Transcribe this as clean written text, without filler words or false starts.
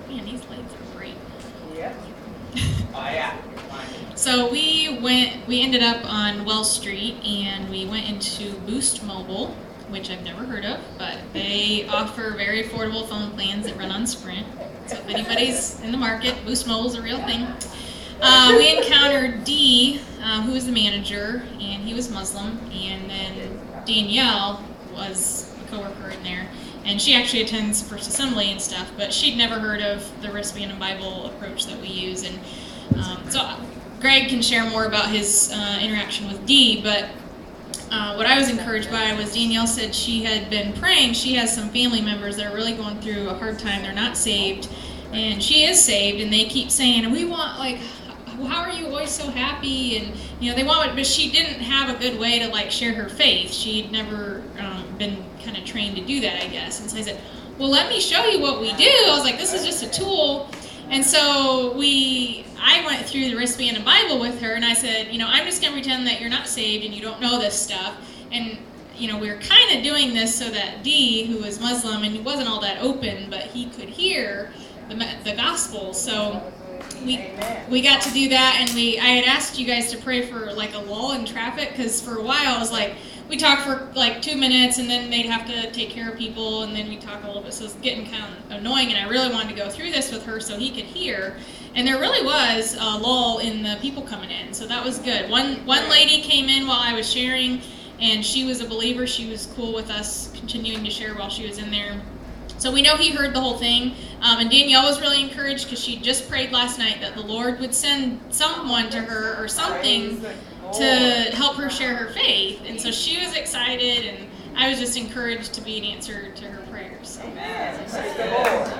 Man, these lights are bright. Yep. Oh yeah. So we ended up on Wells Street, and we went into Boost Mobile, which I've never heard of, but they offer very affordable phone plans that run on Sprint. So if anybody's in the market, Boost Mobile's a real thing. We encountered Dee, who was the manager, and he was Muslim, and then Danielle was a coworker in there, and she actually attends First Assembly and stuff, but she'd never heard of the wristband and Bible approach that we use, and so Greg can share more about his interaction with Dee, but what I was encouraged by was Danielle said she had been praying. She has some family members that are really going through a hard time. They're not saved, and she is saved, and they keep saying, we want, like, how are you always so happy? And, you know, they want it, but she didn't have a good way to, like, share her faith. She'd never been kind of trained to do that, I guess. And so I said, well, let me show you what we do. I was like, this is just a tool. And so I went through the wristband and Bible with her, and I said, you know, I'm just going to pretend that you're not saved and you don't know this stuff. And, you know, we were kind of doing this so that Dee, who was Muslim, and he wasn't all that open, but he could hear the gospel. So we got to do that, and I had asked you guys to pray for, like, a lull in traffic, because for a while I was like, we talked for like 2 minutes, and then they'd have to take care of people, and then we talk a little bit, so it's getting kind of annoying, and I really wanted to go through this with her so he could hear, and there really was a lull in the people coming in, so that was good. One lady came in while I was sharing, and she was a believer. She was cool with us continuing to share while she was in there. So we know he heard the whole thing, and Danielle was really encouraged because she just prayed last night that the Lord would send someone to her or something to help her share her faith, and so she was excited, and I was just encouraged to be an answer to her prayers. Amen. Praise the Lord.